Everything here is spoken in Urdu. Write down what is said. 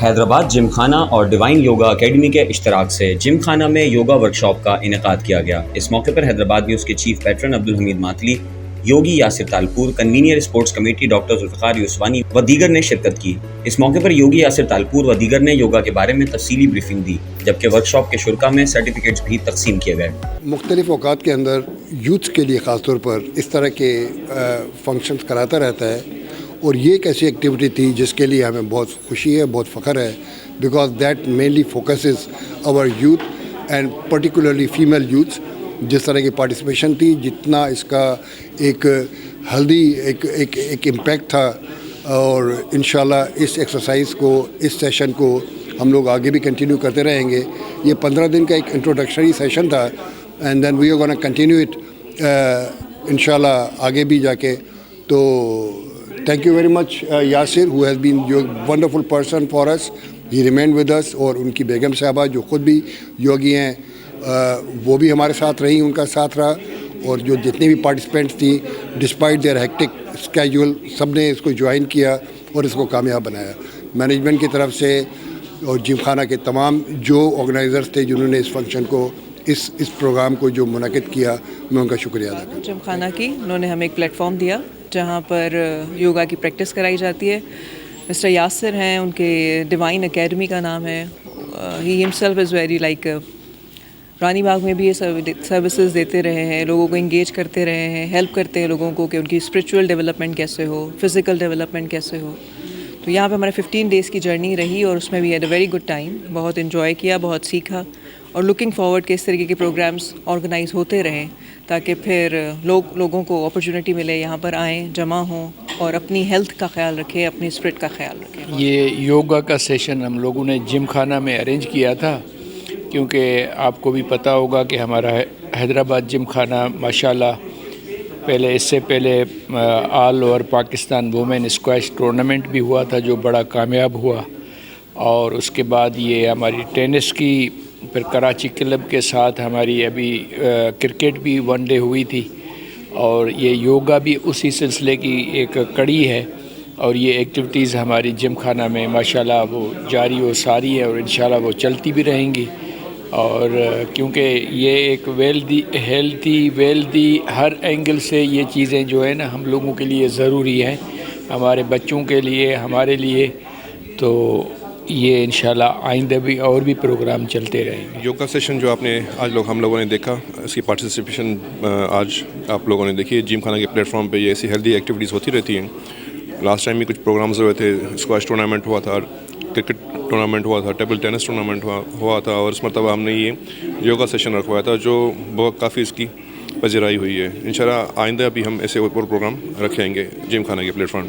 حیدرآباد جم خانہ اور ڈیوائن یوگا اکیڈمی کے اشتراک سے جم خانہ میں یوگا ورکشاپ کا انعقاد کیا گیا۔ اس موقع پر حیدرآباد نیوز کے chief patron Abdul Hameed Matli, Yogi Yasir Talpur, convener sports committee doctor Zulfiqar Yousfani و دیگر نے شرکت کی۔ اس موقع پر یوگی یاسر تالپور و دیگر نے یوگا کے بارے میں تفصیلی بریفنگ دی، جبکہ ورکشاپ کے شرکاء میں سرٹیفکیٹس بھی تقسیم کیے گئے۔ مختلف اوقات کے اندر یوتھ کے لیے خاص طور پر اس طرح کے فنکشنز کراتا رہتا ہے، اور یہ ایک ایسی ایکٹیویٹی تھی جس کے لیے ہمیں بہت خوشی ہے، بہت فخر ہے، because that mainly focuses our youth and particularly female youth. جس طرح کی پارٹیسپیشن تھی، جتنا اس کا ایک ہیلدی ایک امپیکٹ تھا، اور انشاءاللہ اس ایکسرسائز کو، اس سیشن کو ہم لوگ آگے بھی کنٹینیو کرتے رہیں گے۔ یہ 15 دن کا ایک انٹروڈکشنری سیشن تھا، and then we are gonna continue it انشاءاللہ آگے بھی جا کے۔ تو thank you very much Yasir, who has been a wonderful person for us. He remained with us، اور ان کی بیگم صاحبہ جو خود بھی یوگی ہیں، وہ بھی ہمارے ساتھ رہیں، ان کا ساتھ رہا، اور جو جتنے بھی پارٹیسپینٹس تھی ڈسپائٹ دیئر ہیکٹک اسکیجول، سب نے اس کو جوائن کیا اور اس کو کامیاب بنایا۔ مینجمنٹ کی طرف سے اور جم خانہ کے تمام جو آرگنائزرز تھے جنہوں نے اس فنکشن کو، اس پروگرام کو جو منعقد کیا، میں ان کا شکریہ ادا کرتا ہوں۔ جم خانہ کی انہوں نے ہمیں ایک پلیٹ فارم دیا جہاں پر یوگا کی پریکٹس کرائی جاتی ہے۔ مسٹر یاسر ہیں، ان کے ڈیوائن اکیڈمی کا نام ہے۔ ہی himself is very like Rani Bagh میں بھی یہ سروسز دیتے رہے ہیں، لوگوں کو انگیج کرتے رہے ہیں، ہیلپ کرتے ہیں لوگوں کو کہ ان کی اسپریچول ڈیولپمنٹ کیسے ہو، فزیکل ڈیولپمنٹ کیسے ہو۔ تو یہاں پہ ہمارے 15 ڈیز کی جرنی رہی، اور اس میں بھی had a very good time, بہت انجوائے کیا، بہت سیکھا، اور لکنگ فارورڈ کہ اس طریقے کے پروگرامز آرگنائز ہوتے رہیں تاکہ پھر لوگوں کو اپرچونٹی ملے، یہاں پر آئیں، جمع ہوں اور اپنی ہیلتھ کا خیال رکھیں، اپنی اسپرٹ کا خیال رکھیں۔ یہ یوگا کا سیشن ہم لوگوں نے جم خانہ میں ارینج کیا تھا، کیونکہ آپ کو بھی پتہ ہوگا کہ ہمارا حیدرآباد جم خانہ ماشاءاللہ اس سے پہلے all over Pakistan women squash tournament بھی ہوا تھا جو بڑا کامیاب ہوا، اور اس کے بعد یہ ہماری ٹینس کی، پھر کراچی کلب کے ساتھ ہماری ابھی کرکٹ بھی ون ڈے ہوئی تھی، اور یہ یوگا بھی اسی سلسلے کی ایک کڑی ہے، اور یہ ایکٹیویٹیز ہماری جم خانہ میں ماشاءاللہ وہ جاری و ساری ہے، اور انشاءاللہ وہ چلتی بھی رہیں گی۔ اور کیونکہ یہ ایک ویلدی ہر اینگل سے یہ چیزیں جو ہے نا ہم لوگوں کے لیے ضروری ہیں، ہمارے بچوں کے لیے، ہمارے لیے، تو یہ انشاءاللہ آئندہ بھی اور بھی پروگرام چلتے رہیں گے۔ یوگا سیشن جو ہم لوگوں نے دیکھا، اس کی پارٹیسپیشن آج آپ لوگوں نے دیکھی ہے۔ جم خانہ کے پلیٹ فارم پہ یہ ایسی ہیلدی ایکٹیویٹیز ہوتی رہتی ہیں۔ لاسٹ ٹائم بھی کچھ پروگرامز ہوئے تھے، اسکواش ٹورنامنٹ ہوا تھا، کرکٹ ٹورنامنٹ ہوا تھا، ٹیبل ٹینس ٹورنامنٹ ہوا تھا، اور اس مرتبہ ہم نے یہ یوگا سیشن رکھوایا تھا جو بہت کافی اس کی پذیرائی ہوئی ہے۔ انشاءاللہ آئندہ بھی ہم ایسے اور پروگرام رکھیں گے جم خانہ کے پلیٹ فارم۔